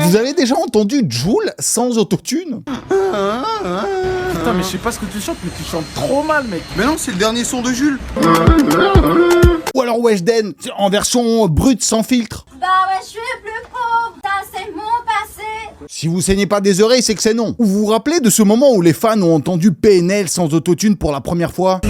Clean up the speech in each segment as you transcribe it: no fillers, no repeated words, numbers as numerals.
Vous avez déjà entendu Jul sans autotune? Putain, mais je sais pas ce que tu chantes, mais tu chantes trop mal, mec. Mais non, c'est le dernier son de Jules. Ou alors Weshden, en version brute sans filtre. Bah ouais, je suis plus pauvre, ça c'est mon passé. Si vous saignez pas des oreilles, c'est que c'est non. Ou vous vous rappelez de ce moment où les fans ont entendu PNL sans autotune pour la première fois?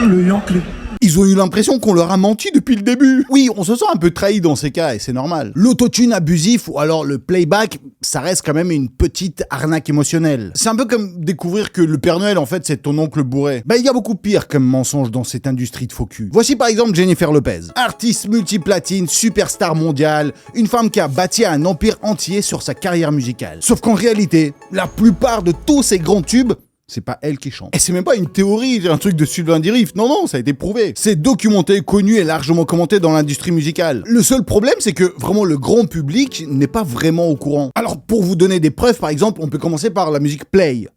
Le Yankee. Ils ont eu l'impression qu'on leur a menti depuis le début. Oui, on se sent un peu trahi dans ces cas, et c'est normal. L'autotune abusif, ou alors le playback, ça reste quand même une petite arnaque émotionnelle. C'est un peu comme découvrir que le Père Noël, en fait, c'est ton oncle bourré. Bah, il y a beaucoup pire comme mensonge dans cette industrie de faux cul. Voici par exemple Jennifer Lopez. Artiste multiplatine, superstar mondiale, une femme qui a bâti un empire entier sur sa carrière musicale. Sauf qu'en réalité, la plupart de tous ces grands tubes, c'est pas elle qui chante. Et c'est même pas une théorie, un truc de Sylvain Dirif. Non, ça a été prouvé. C'est documenté, connu et largement commenté dans l'industrie musicale. Le seul problème, c'est que vraiment le grand public n'est pas vraiment au courant. Alors, pour vous donner des preuves, par exemple, on peut commencer par la musique Play.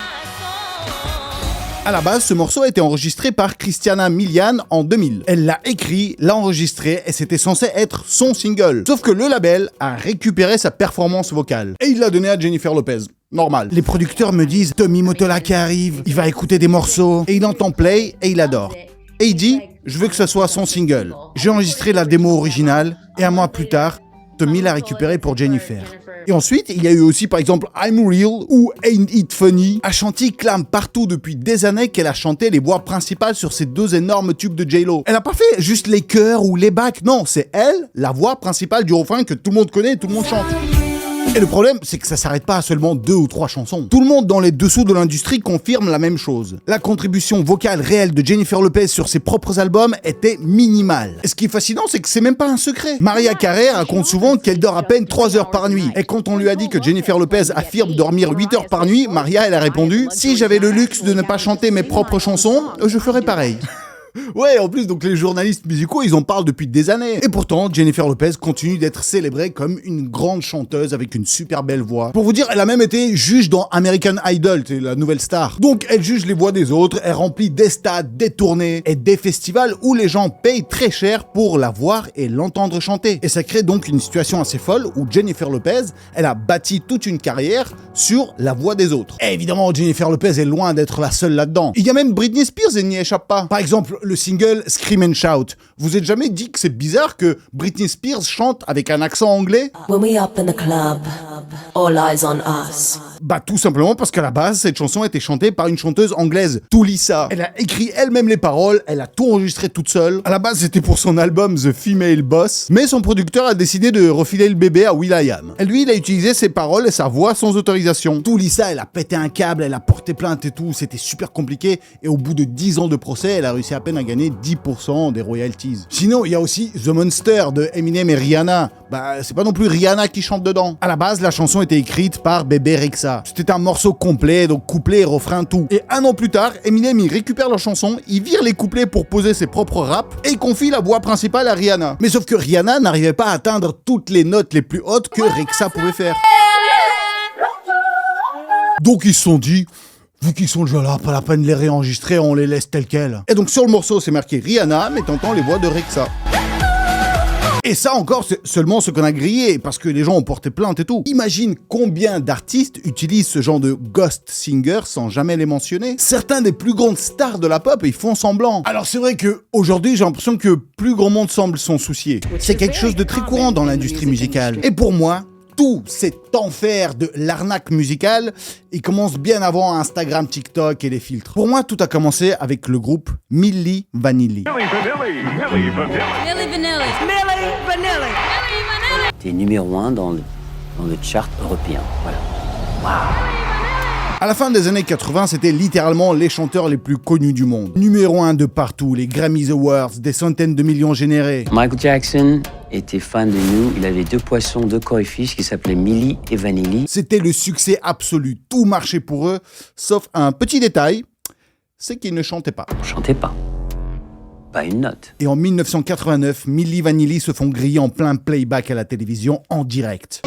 À la base, ce morceau a été enregistré par Christina Milian en 2000. Elle l'a écrit, l'a enregistré et c'était censé être son single. Sauf que le label a récupéré sa performance vocale et il l'a donné à Jennifer Lopez. Normal. Les producteurs me disent Tommy Mottola qui arrive, il va écouter des morceaux et il entend Play et il adore. Et il dit je veux que ce soit son single. J'ai enregistré la démo originale et un mois plus tard, Tommy l'a récupéré pour Jennifer. Et ensuite, il y a eu aussi par exemple I'm Real ou Ain't It Funny. Ashanti clame partout depuis des années qu'elle a chanté les voix principales sur ces deux énormes tubes de J-Lo. Elle a pas fait juste les chœurs ou les backs, non, c'est elle, la voix principale du refrain que tout le monde connaît et tout le monde chante. Et le problème, c'est que ça s'arrête pas à seulement 2 ou 3 chansons. Tout le monde dans les dessous de l'industrie confirme la même chose. La contribution vocale réelle de Jennifer Lopez sur ses propres albums était minimale. Et ce qui est fascinant, c'est que c'est même pas un secret. Mariah Carey raconte souvent qu'elle dort à peine 3 heures par nuit. Et quand on lui a dit que Jennifer Lopez affirme dormir 8 heures par nuit, Mariah, elle a répondu « Si j'avais le luxe de ne pas chanter mes propres chansons, je ferais pareil ». Ouais, en plus, donc les journalistes musicaux, ils en parlent depuis des années. Et pourtant, Jennifer Lopez continue d'être célébrée comme une grande chanteuse avec une super belle voix. Pour vous dire, elle a même été juge dans American Idol, c'est la nouvelle star. Donc, elle juge les voix des autres, elle remplit des stades, des tournées et des festivals où les gens payent très cher pour la voir et l'entendre chanter. Et ça crée donc une situation assez folle où Jennifer Lopez, elle a bâti toute une carrière sur la voix des autres. Et évidemment, Jennifer Lopez est loin d'être la seule là-dedans. Il y a même Britney Spears, elle n'y échappe pas. Par exemple, le single Scream and Shout. Vous êtes jamais dit que c'est bizarre que Britney Spears chante avec un accent anglais? When we up in the club, all eyes on us. Bah tout simplement parce qu'à la base, cette chanson a été chantée par une chanteuse anglaise, Tulisa. Elle a écrit elle-même les paroles, elle a tout enregistré toute seule. À la base, c'était pour son album The Female Boss, mais son producteur a décidé de refiler le bébé à will.i.am. Et lui, il a utilisé ses paroles et sa voix sans autorisation. Tulisa, elle a pété un câble, elle a porté plainte et tout, c'était super compliqué. Et au bout de 10 ans de procès, elle a réussi à peine à gagner 10% des royalties. Sinon, il y a aussi The Monster de Eminem et Rihanna. Bah, c'est pas non plus Rihanna qui chante dedans. À la base, la chanson était écrite par Bebe Rexha. C'était un morceau complet, donc couplet et refrain tout. Et un an plus tard, Eminem il récupère la chanson, il vire les couplets pour poser ses propres raps et il confie la voix principale à Rihanna. Mais sauf que Rihanna n'arrivait pas à atteindre toutes les notes les plus hautes que Rexha pouvait faire. Donc ils se sont dit, vu qu'ils sont déjà là, pas la peine de les réenregistrer, on les laisse telles quelles. Et donc sur le morceau, c'est marqué Rihanna, mais t'entends les voix de Rexha. Et ça encore, c'est seulement ce qu'on a grillé, parce que les gens ont porté plainte et tout. Imagine combien d'artistes utilisent ce genre de ghost singer sans jamais les mentionner. Certains des plus grandes stars de la pop, ils font semblant. Alors c'est vrai que aujourd'hui, j'ai l'impression que plus grand monde semble s'en soucier. C'est quelque chose de très courant dans l'industrie musicale. Et pour moi, tout cet enfer de l'arnaque musicale, il commence bien avant Instagram, TikTok et les filtres. Pour moi, tout a commencé avec le groupe Milli Vanilli. T'es numéro 1 dans le chart européen. Voilà. À la fin des années 80, c'était littéralement les chanteurs les plus connus du monde. Numéro 1 de partout, les Grammy Awards, des centaines de millions générés. Michael Jackson était fan de nous. Il avait 2 poissons, 2 koi fish qui s'appelaient Milli et Vanilli. C'était le succès absolu. Tout marchait pour eux, sauf un petit détail, c'est qu'ils ne chantaient pas. On chantait pas. Pas une note. Et en 1989, Milli Vanilli se font griller en plein playback à la télévision en direct.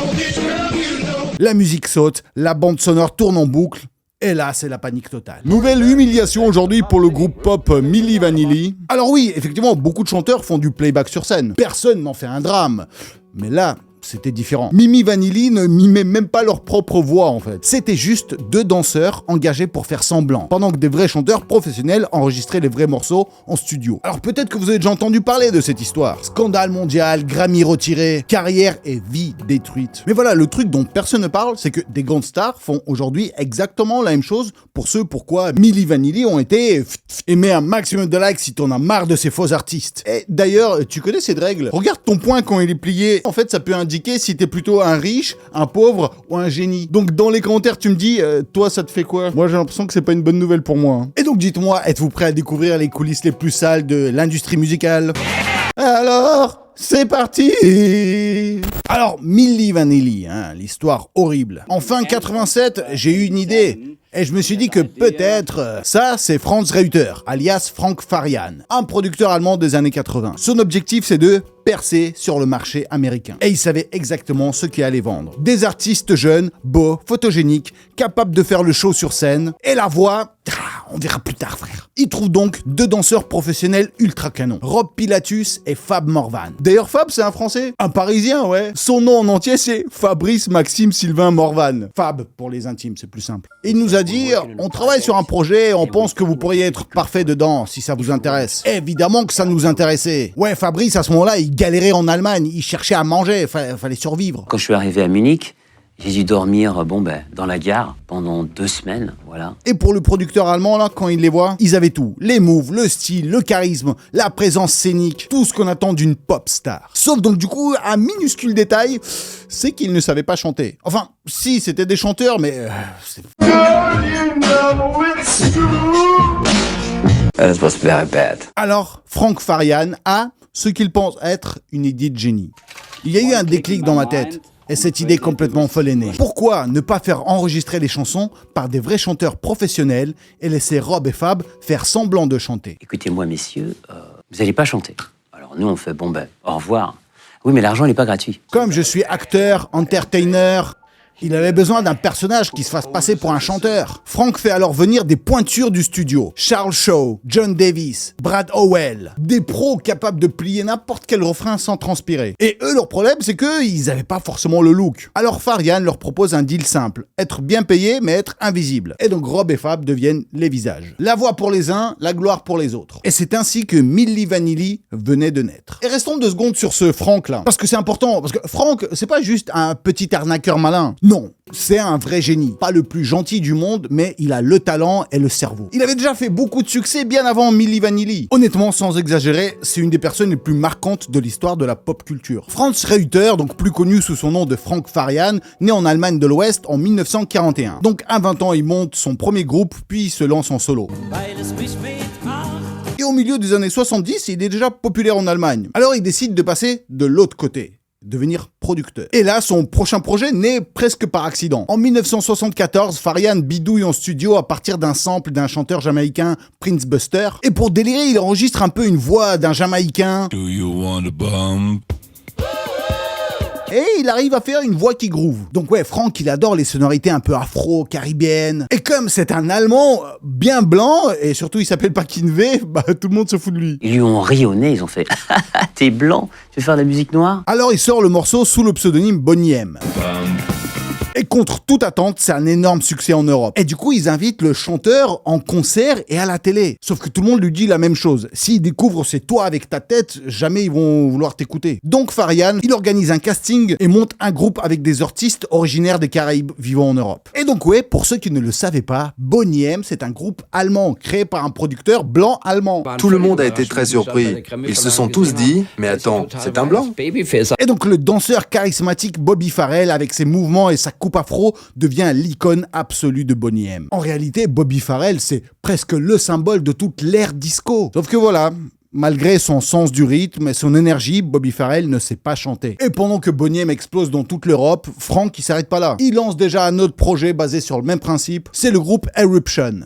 La musique saute, la bande sonore tourne en boucle, Et là, c'est la panique totale. Nouvelle humiliation aujourd'hui pour le groupe pop Milli Vanilli. Alors oui, effectivement, beaucoup de chanteurs font du playback sur scène. Personne n'en fait un drame. Mais là, c'était différent. Mimi Vanilli ne mimait même pas leur propre voix en fait. C'était juste deux danseurs engagés pour faire semblant, pendant que des vrais chanteurs professionnels enregistraient les vrais morceaux en studio. Alors peut-être que vous avez déjà entendu parler de cette histoire. Scandale mondial, Grammy retiré, carrière et vie détruite. Mais voilà, le truc dont personne ne parle, c'est que des grandes stars font aujourd'hui exactement la même chose pour ceux pourquoi Milli Vanilli ont été et mets un maximum de likes si t'en as marre de ces faux artistes. Et d'ailleurs, tu connais cette règle? Regarde ton poing quand il est plié. En fait, ça peut indiquer si t'es plutôt un riche, un pauvre ou un génie. Donc dans les commentaires, tu me dis, toi ça te fait quoi? Moi j'ai l'impression que c'est pas une bonne nouvelle pour moi. Et donc dites-moi, êtes-vous prêt à découvrir les coulisses les plus sales de l'industrie musicale? Alors, c'est parti! Alors, Milli Vanilli, l'histoire horrible. En fin 87, j'ai eu une idée. Et je me suis dit que peut-être, ça c'est Franz Reuter, alias Frank Farian, un producteur allemand des années 80. Son objectif c'est de percer sur le marché américain. Et il savait exactement ce qu'il allait vendre. Des artistes jeunes, beaux, photogéniques, capables de faire le show sur scène. Et la voix, on verra plus tard frère. Il trouve donc deux danseurs professionnels ultra canons, Rob Pilatus et Fab Morvan. D'ailleurs Fab c'est un Français, un Parisien ouais. Son nom en entier c'est Fabrice Maxime Sylvain Morvan. Fab pour les intimes, c'est plus simple. Il nous a dit, on travaille sur un projet et on pense que vous pourriez être parfait dedans si ça vous intéresse. Évidemment que ça nous intéressait. Ouais, Fabrice à ce moment-là, il galérait en Allemagne, il cherchait à manger, fallait survivre. Quand je suis arrivé à Munich, j'ai dû dormir dans la gare pendant 2 semaines, voilà. Et pour le producteur allemand, là, quand il les voit, ils avaient tout. Les moves, le style, le charisme, la présence scénique, tout ce qu'on attend d'une pop star. Sauf donc du coup, un minuscule détail, c'est qu'ils ne savaient pas chanter. Enfin, si, c'était des chanteurs, mais... It was very bad. Alors, Frank Farian a ce qu'il pense être une idée de génie. Il y a eu un déclic dans ma tête. Et cette idée complètement folle est née. Pourquoi ne pas faire enregistrer les chansons par des vrais chanteurs professionnels et laisser Rob et Fab faire semblant de chanter? Écoutez-moi, messieurs, vous n'allez pas chanter. Alors nous, on fait, au revoir. Oui, mais l'argent, il n'est pas gratuit. Comme je suis acteur, entertainer... Il avait besoin d'un personnage qui se fasse passer pour un chanteur. Frank fait alors venir des pointures du studio. Charles Shaw, John Davis, Brad Howell. Des pros capables de plier n'importe quel refrain sans transpirer. Et eux, leur problème, c'est qu'ils n'avaient pas forcément le look. Alors Farian leur propose un deal simple. Être bien payé, mais être invisible. Et donc Rob et Fab deviennent les visages. La voix pour les uns, la gloire pour les autres. Et c'est ainsi que Milli Vanilli venait de naître. Et restons 2 secondes sur ce Frank-là. Parce que c'est important. Parce que Frank, c'est pas juste un petit arnaqueur malin. Non, c'est un vrai génie. Pas le plus gentil du monde, mais il a le talent et le cerveau. Il avait déjà fait beaucoup de succès bien avant Milli Vanilli. Honnêtement, sans exagérer, c'est une des personnes les plus marquantes de l'histoire de la pop culture. Franz Reuter, donc plus connu sous son nom de Frank Farian, né en Allemagne de l'Ouest en 1941. Donc à 20 ans, il monte son premier groupe, puis il se lance en solo. Et au milieu des années 70, il est déjà populaire en Allemagne. Alors il décide de passer de l'autre côté. Devenir producteur. Et là, son prochain projet naît presque par accident. En 1974, Farian bidouille en studio à partir d'un sample d'un chanteur jamaïcain, Prince Buster. Et pour délirer, il enregistre un peu une voix d'un jamaïcain. Do you want a bump? Et il arrive à faire une voix qui groove. Donc ouais, Frank, il adore les sonorités un peu afro-caribéennes. Et comme c'est un Allemand bien blanc, et surtout il s'appelle pas Kinvey, tout le monde se fout de lui. Ils lui ont ri au nez, ils ont fait « T'es blanc, tu veux faire de la musique noire ?» Alors il sort le morceau sous le pseudonyme Boney M. Et contre toute attente, c'est un énorme succès en Europe. Et du coup, ils invitent le chanteur en concert et à la télé. Sauf que tout le monde lui dit la même chose. S'ils découvrent c'est toi avec ta tête, jamais ils vont vouloir t'écouter. Donc Farian, il organise un casting et monte un groupe avec des artistes originaires des Caraïbes vivant en Europe. Et donc ouais, pour ceux qui ne le savaient pas, Boney M, c'est un groupe allemand créé par un producteur blanc allemand. Tout le monde a été très surpris. Ils se sont tous dit, mais attends, c'est un blanc. Et donc le danseur charismatique Bobby Farrell, avec ses mouvements et sa coupe afro, devient l'icône absolue de Boney M. En réalité, Bobby Farrell, c'est presque le symbole de toute l'ère disco. Sauf que voilà, malgré son sens du rythme et son énergie, Bobby Farrell ne sait pas chanter. Et pendant que Boney M explose dans toute l'Europe, Frank, il s'arrête pas là. Il lance déjà un autre projet basé sur le même principe, c'est le groupe Eruption.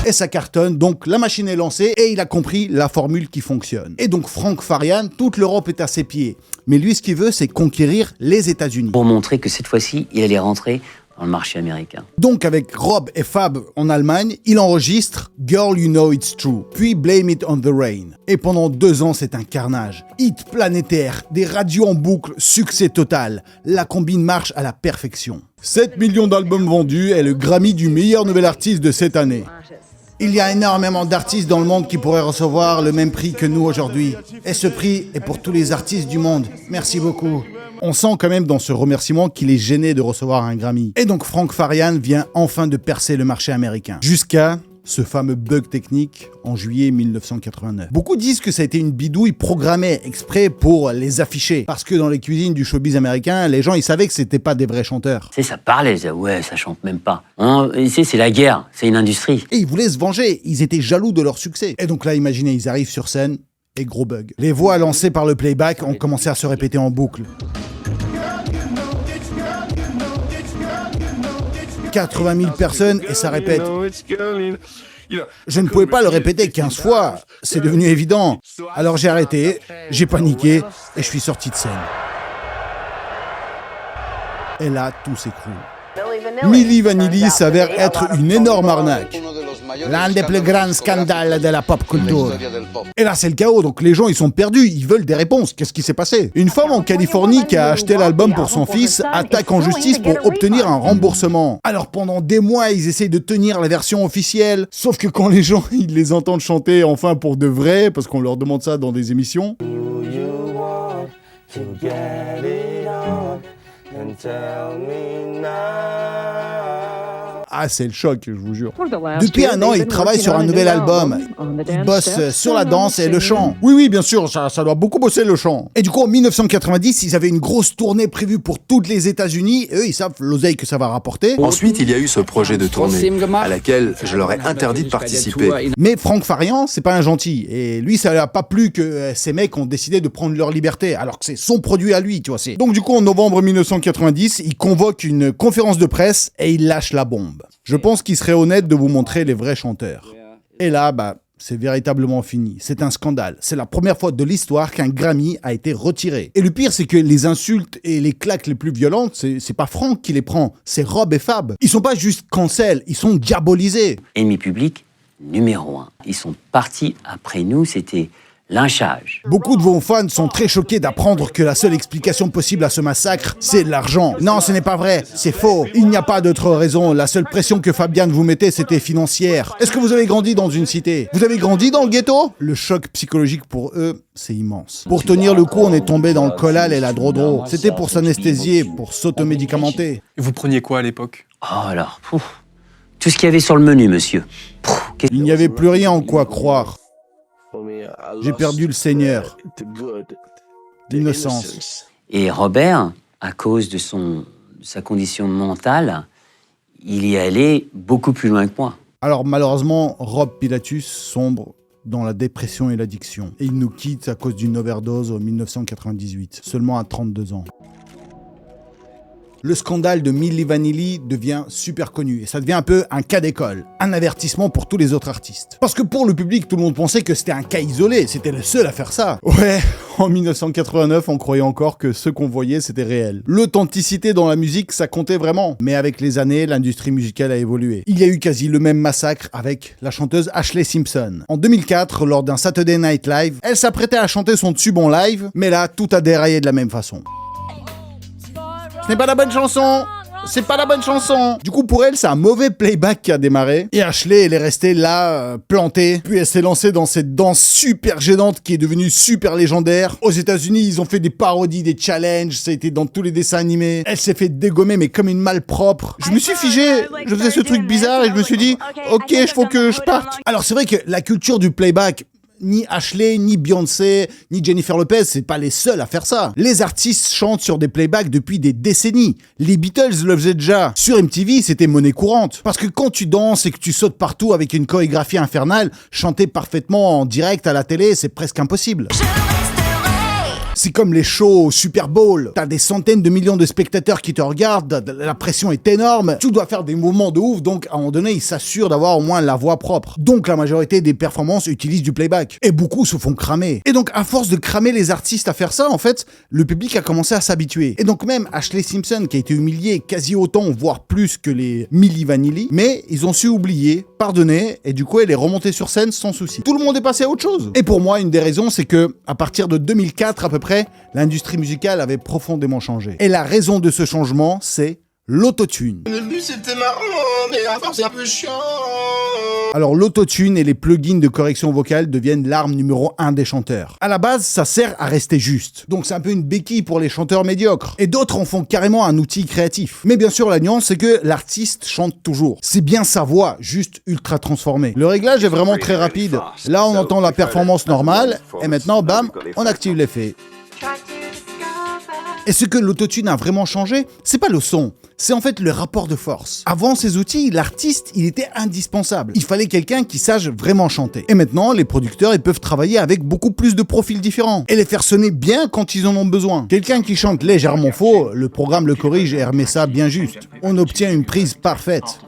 Et ça cartonne, donc la machine est lancée et il a compris la formule qui fonctionne. Et donc Frank Farian, toute l'Europe est à ses pieds. Mais lui, ce qu'il veut, c'est conquérir les États-Unis. Pour montrer que cette fois-ci, il allait rentrer dans le marché américain. Donc avec Rob et Fab en Allemagne, il enregistre Girl You Know It's True, puis Blame It on the Rain. Et pendant 2 ans, c'est un carnage. Hit planétaire, des radios en boucle, succès total. La combine marche à la perfection. 7 millions d'albums vendus et le Grammy du meilleur nouvel artiste de cette année. Il y a énormément d'artistes dans le monde qui pourraient recevoir le même prix que nous aujourd'hui. Et ce prix est pour tous les artistes du monde. Merci beaucoup. On sent quand même dans ce remerciement qu'il est gêné de recevoir un Grammy. Et donc Frank Farian vient enfin de percer le marché américain. Jusqu'à ce fameux bug technique en juillet 1989. Beaucoup disent que ça a été une bidouille programmée exprès pour les afficher. Parce que dans les cuisines du showbiz américain, les gens ils savaient que c'était pas des vrais chanteurs. Tu sais, ça parlait, ouais, ça chante même pas. Tu sais, c'est la guerre, c'est une industrie. Et ils voulaient se venger, ils étaient jaloux de leur succès. Et donc là, imaginez, ils arrivent sur scène et gros bug. Les voix lancées par le playback ont commencé à se répéter en boucle. 80 000 personnes et ça répète. Je ne pouvais pas le répéter 15 fois, c'est devenu évident. Alors j'ai arrêté, j'ai paniqué et je suis sorti de scène. Et là, tout s'écroule. Milli Vanilli s'avère être une énorme arnaque. L'un des plus grands scandales de la pop culture. Et là, c'est le chaos, donc les gens, ils sont perdus, ils veulent des réponses. Qu'est-ce qui s'est passé? Une femme en Californie qui a acheté l'album pour son fils attaque en justice pour obtenir un remboursement. Alors pendant des mois, ils essayent de tenir la version officielle, sauf que quand les gens, ils les entendent chanter enfin pour de vrai, parce qu'on leur demande ça dans des émissions... Ah, c'est le choc, je vous jure. Depuis 1 an, il travaille sur un nouvel album. Il bosse sur la danse et le chant. Oui, bien sûr, ça doit beaucoup bosser le chant. Et du coup, en 1990, ils avaient une grosse tournée prévue pour toutes les États-Unis. Eux, ils savent l'oseille que ça va rapporter. Ensuite, il y a eu ce projet de tournée, à laquelle je leur ai interdit de participer. Mais Frank Farian, c'est pas un gentil. Et lui, ça lui a pas plu que ces mecs ont décidé de prendre leur liberté, alors que c'est son produit à lui, tu vois. Donc du coup, en novembre 1990, il convoque une conférence de presse et il lâche la bombe. Je pense qu'il serait honnête de vous montrer les vrais chanteurs. Et là, c'est véritablement fini. C'est un scandale. C'est la première fois de l'histoire qu'un Grammy a été retiré. Et le pire, c'est que les insultes et les claques les plus violentes, c'est pas Frank qui les prend, c'est Rob et Fab. Ils sont pas juste cancel, ils sont diabolisés. Ennemi public numéro 1. Ils sont partis après nous, c'était lynchage. Beaucoup de vos fans sont très choqués d'apprendre que la seule explication possible à ce massacre, c'est l'argent. Non, ce n'est pas vrai, c'est faux. Il n'y a pas d'autre raison. La seule pression que Fabian vous mettait, c'était financière. Est-ce que vous avez grandi dans une cité? Vous avez grandi dans le ghetto? Le choc psychologique pour eux, c'est immense. Pour tenir le coup, on est tombé dans le collal et la drodro. C'était pour s'anesthésier, pour s'automédicamenter. Et vous preniez quoi à l'époque? Oh alors, tout ce qu'il y avait sur le menu, monsieur. Il n'y avait plus rien en quoi croire. J'ai perdu le Seigneur. L'innocence. Et Robert, à cause de sa condition mentale, il y allait beaucoup plus loin que moi. Alors malheureusement, Rob Pilatus sombre dans la dépression et l'addiction. Et il nous quitte à cause d'une overdose en 1998, seulement à 32 ans. Le scandale de Milli Vanilli devient super connu et ça devient un peu un cas d'école, un avertissement pour tous les autres artistes. Parce que pour le public, tout le monde pensait que c'était un cas isolé, c'était le seul à faire ça. Ouais, en 1989, on croyait encore que ce qu'on voyait, c'était réel. L'authenticité dans la musique, ça comptait vraiment. Mais avec les années, l'industrie musicale a évolué. Il y a eu quasi le même massacre avec la chanteuse Ashlee Simpson. En 2004, lors d'un Saturday Night Live, elle s'apprêtait à chanter son tube en live, mais là, tout a déraillé de la même façon. Ce n'est pas la bonne chanson! C'est pas la bonne chanson! Du coup, pour elle, c'est un mauvais playback qui a démarré. Et Ashlee, elle est restée là, plantée. Puis elle s'est lancée dans cette danse super gênante qui est devenue super légendaire. Aux États-Unis, ils ont fait des parodies, des challenges. Ça a été dans tous les dessins animés. Elle s'est fait dégommer, mais comme une malpropre. Je me suis figé. Je faisais ce truc bizarre et je me suis dit, ok, il faut que je parte. Alors, c'est vrai que la culture du playback, ni Ashlee, ni Beyoncé, ni Jennifer Lopez, c'est pas les seuls à faire ça. Les artistes chantent sur des playbacks depuis des décennies. Les Beatles le faisaient déjà. Sur MTV, c'était monnaie courante. Parce que quand tu danses et que tu sautes partout avec une chorégraphie infernale, chanter parfaitement en direct à la télé, c'est presque impossible. C'est comme les shows au Super Bowl. T'as des centaines de millions de spectateurs qui te regardent, la pression est énorme, tu dois faire des mouvements de ouf, donc à un moment donné, ils s'assurent d'avoir au moins la voix propre. Donc la majorité des performances utilisent du playback. Et beaucoup se font cramer. Et donc à force de cramer les artistes à faire ça, en fait, le public a commencé à s'habituer. Et donc même Ashlee Simpson, qui a été humiliée quasi autant, voire plus que les Milli Vanilli, mais ils ont su oublier, pardonner, et du coup elle est remontée sur scène sans souci. Tout le monde est passé à autre chose. Et pour moi, une des raisons, c'est que à partir de 2004 à peu près, l'industrie musicale avait profondément changé. Et la raison de ce changement, c'est l'autotune. Au début c'était marrant, mais à force c'est un peu chiant. Alors l'autotune et les plugins de correction vocale deviennent l'arme numéro 1 des chanteurs. À la base, ça sert à rester juste. Donc c'est un peu une béquille pour les chanteurs médiocres. Et d'autres en font carrément un outil créatif. Mais bien sûr, la nuance, c'est que l'artiste chante toujours. C'est bien sa voix, juste ultra transformée. Le réglage est vraiment très rapide. Là, on entend la performance normale, et maintenant, bam, on active l'effet. Et ce que l'autotune a vraiment changé, c'est pas le son, c'est en fait le rapport de force. Avant ces outils, l'artiste, il était indispensable. Il fallait quelqu'un qui sache vraiment chanter. Et maintenant, les producteurs, ils peuvent travailler avec beaucoup plus de profils différents et les faire sonner bien quand ils en ont besoin. Quelqu'un qui chante légèrement faux, le programme le corrige et remet ça bien juste. On obtient une prise parfaite.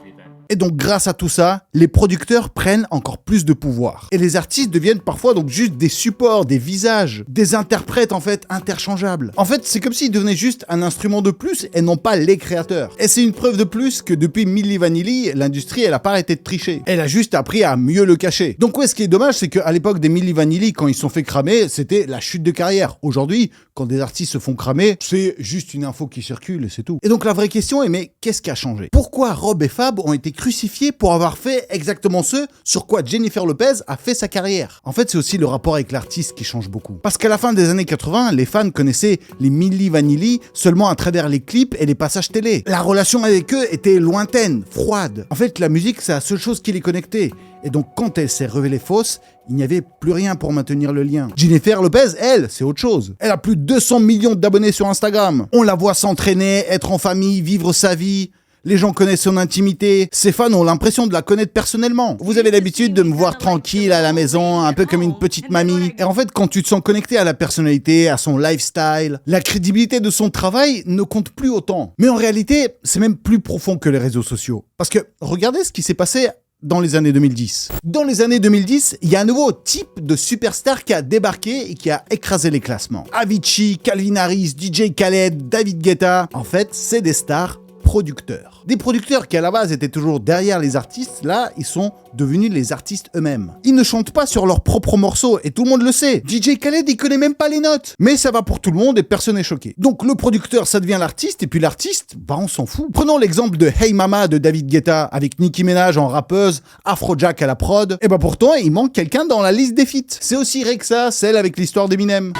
Et donc grâce à tout ça, les producteurs prennent encore plus de pouvoir. Et les artistes deviennent parfois donc juste des supports, des visages, des interprètes en fait interchangeables. En fait, c'est comme s'ils devenaient juste un instrument de plus et non pas les créateurs. Et c'est une preuve de plus que depuis Milli Vanilli, l'industrie elle a pas arrêté de tricher. Elle a juste appris à mieux le cacher. Donc ouais, ce qui est dommage, c'est qu'à l'époque des Milli Vanilli, quand ils se sont fait cramer, c'était la chute de carrière. Aujourd'hui, quand des artistes se font cramer, c'est juste une info qui circule et c'est tout. Et donc la vraie question est, mais qu'est-ce qui a changé? Pourquoi Rob et Fab ont été crucifiés pour avoir fait exactement ce sur quoi Jennifer Lopez a fait sa carrière? En fait, c'est aussi le rapport avec l'artiste qui change beaucoup. Parce qu'à la fin des années 80, les fans connaissaient les Milli Vanilli seulement à travers les clips et les passages télé. La relation avec eux était lointaine, froide. En fait, la musique, c'est la seule chose qui les connectait. Et donc, quand elle s'est révélée fausse, il n'y avait plus rien pour maintenir le lien. Jennifer Lopez, elle, c'est autre chose. Elle a plus de 200 millions d'abonnés sur Instagram. On la voit s'entraîner, être en famille, vivre sa vie. Les gens connaissent son intimité. Ses fans ont l'impression de la connaître personnellement. Vous avez l'habitude de me voir tranquille à la maison, un peu comme une petite mamie. Et en fait, quand tu te sens connecté à la personnalité, à son lifestyle, la crédibilité de son travail ne compte plus autant. Mais en réalité, c'est même plus profond que les réseaux sociaux. Parce que regardez ce qui s'est passé dans les années 2010. Dans les années 2010, il y a un nouveau type de superstar qui a débarqué et qui a écrasé les classements. Avicii, Calvin Harris, DJ Khaled, David Guetta. En fait, c'est des stars producteurs. Des producteurs qui à la base étaient toujours derrière les artistes, là, ils sont devenus les artistes eux-mêmes. Ils ne chantent pas sur leurs propres morceaux, et tout le monde le sait. DJ Khaled, il connaît même pas les notes. Mais ça va pour tout le monde et personne n'est choqué. Donc le producteur, ça devient l'artiste, et puis l'artiste, bah on s'en fout. Prenons l'exemple de Hey Mama de David Guetta, avec Nicki Minaj en rappeuse, Afrojack à la prod, et bah pourtant, il manque quelqu'un dans la liste des feats. C'est aussi vrai que ça, celle avec l'histoire d'Eminem.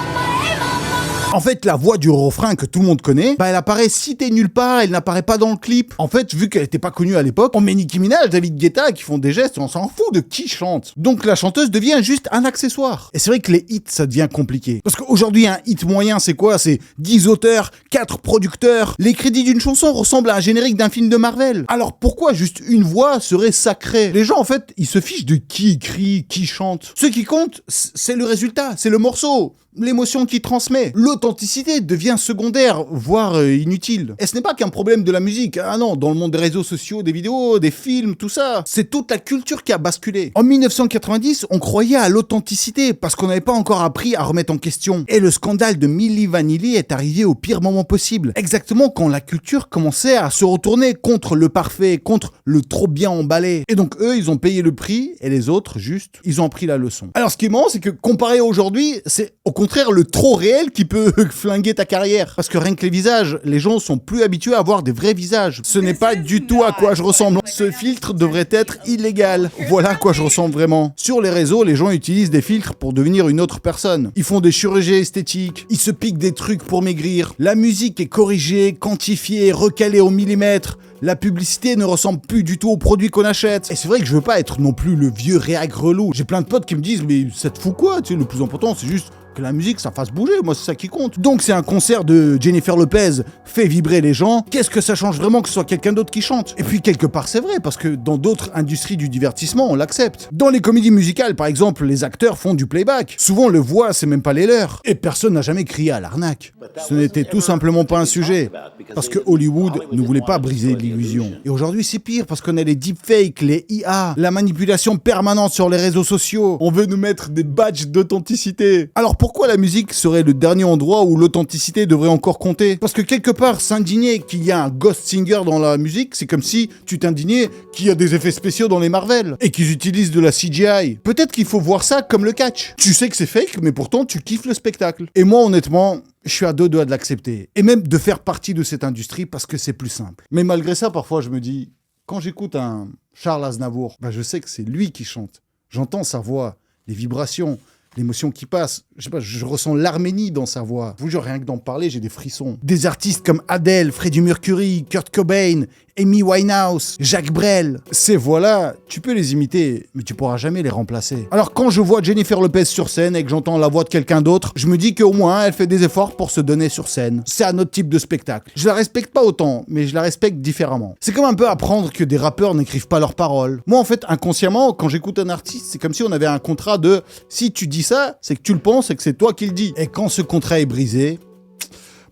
En fait, la voix du refrain que tout le monde connaît, bah elle apparaît citée nulle part, elle n'apparaît pas dans le clip. En fait, vu qu'elle était pas connue à l'époque, on met Nicki Minaj, David Guetta qui font des gestes, on s'en fout de qui chante. Donc la chanteuse devient juste un accessoire. Et c'est vrai que les hits, ça devient compliqué. Parce qu'aujourd'hui, un hit moyen, c'est quoi? C'est 10 auteurs, 4 producteurs. Les crédits d'une chanson ressemblent à un générique d'un film de Marvel. Alors pourquoi juste une voix serait sacrée? Les gens, en fait, ils se fichent de qui écrit, qui chante. Ce qui compte, c'est le résultat, c'est le morceau. L'émotion qu'il transmet. L'authenticité devient secondaire, voire inutile. Et ce n'est pas qu'un problème de la musique. Ah non, dans le monde des réseaux sociaux, des vidéos, des films, tout ça. C'est toute la culture qui a basculé. En 1990, on croyait à l'authenticité parce qu'on n'avait pas encore appris à remettre en question. Et le scandale de Milli Vanilli est arrivé au pire moment possible. Exactement quand la culture commençait à se retourner contre le parfait, contre le trop bien emballé. Et donc eux, ils ont payé le prix et les autres, juste, ils ont appris la leçon. Alors ce qui est marrant, c'est que comparé à aujourd'hui, c'est au contraire le trop réel qui peut flinguer ta carrière. Parce que rien que les visages, les gens sont plus habitués à voir des vrais visages. Ce n'est pas du tout à quoi je ressemble. Ce filtre devrait être illégal. Voilà à quoi je ressemble vraiment. Sur les réseaux, les gens utilisent des filtres pour devenir une autre personne. Ils font des chirurgies esthétiques, ils se piquent des trucs pour maigrir. La musique est corrigée, quantifiée, recalée au millimètre. La publicité ne ressemble plus du tout aux produits qu'on achète. Et c'est vrai que je veux pas être non plus le vieux réac relou. J'ai plein de potes qui me disent, mais ça te fout quoi? Tu sais, le plus important, c'est juste que la musique, ça fasse bouger. Moi, c'est ça qui compte. Donc, c'est un concert de Jennifer Lopez fait vibrer les gens. Qu'est-ce que ça change vraiment que ce soit quelqu'un d'autre qui chante? Et puis, quelque part, c'est vrai, parce que dans d'autres industries du divertissement, on l'accepte. Dans les comédies musicales, par exemple, les acteurs font du playback. Souvent, le voix, c'est même pas les leurs. Et personne n'a jamais crié à l'arnaque. Ce n'était tout simplement pas un sujet. Parce que Hollywood ne voulait pas briser l'illusion. Et aujourd'hui, c'est pire, parce qu'on a les deepfakes, les IA, la manipulation permanente sur les réseaux sociaux. On veut nous mettre des badges d'authenticité. Alors pourquoi la musique serait le dernier endroit où l'authenticité devrait encore compter? Parce que quelque part, s'indigner qu'il y a un ghost singer dans la musique, c'est comme si tu t'indignais qu'il y a des effets spéciaux dans les Marvel et qu'ils utilisent de la CGI. Peut-être qu'il faut voir ça comme le catch. Tu sais que c'est fake, mais pourtant tu kiffes le spectacle. Et moi, honnêtement, je suis à deux doigts de l'accepter. Et même de faire partie de cette industrie parce que c'est plus simple. Mais malgré ça, parfois, je me dis, quand j'écoute un Charles Aznavour, je sais que c'est lui qui chante. J'entends sa voix, les vibrations, l'émotion qui passe. Je sais pas, je ressens l'Arménie dans sa voix. Je vous jure, rien que d'en parler, j'ai des frissons. Des artistes comme Adele, Freddie Mercury, Kurt Cobain, Amy Winehouse, Jacques Brel. Ces voix-là, tu peux les imiter, mais tu pourras jamais les remplacer. Alors quand je vois Jennifer Lopez sur scène et que j'entends la voix de quelqu'un d'autre, je me dis qu'au moins elle fait des efforts pour se donner sur scène. C'est un autre type de spectacle. Je la respecte pas autant, mais je la respecte différemment. C'est comme un peu apprendre que des rappeurs n'écrivent pas leurs paroles. Moi en fait, inconsciemment, quand j'écoute un artiste, c'est comme si on avait un contrat de si tu dis ça, c'est que tu le penses et que c'est toi qui le dis. Et quand ce contrat est brisé,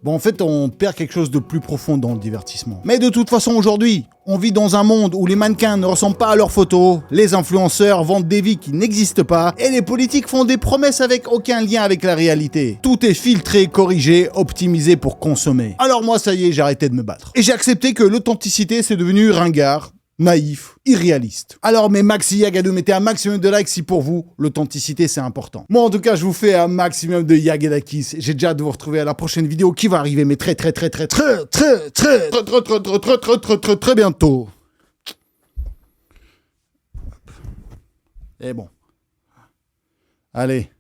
en fait, on perd quelque chose de plus profond dans le divertissement. Mais de toute façon, aujourd'hui, on vit dans un monde où les mannequins ne ressemblent pas à leurs photos, les influenceurs vendent des vies qui n'existent pas, et les politiques font des promesses avec aucun lien avec la réalité. Tout est filtré, corrigé, optimisé pour consommer. Alors moi, ça y est, j'ai arrêté de me battre. Et j'ai accepté que l'authenticité, c'est devenu ringard, naïf, irréaliste. Alors mes Maxi Yagadou, mettez un maximum de likes si pour vous, l'authenticité c'est important. Moi en tout cas, je vous fais un maximum de Yagadakis. J'ai déjà hâte de vous retrouver à la prochaine vidéo qui va arriver, mais très bientôt. Et bon. Allez.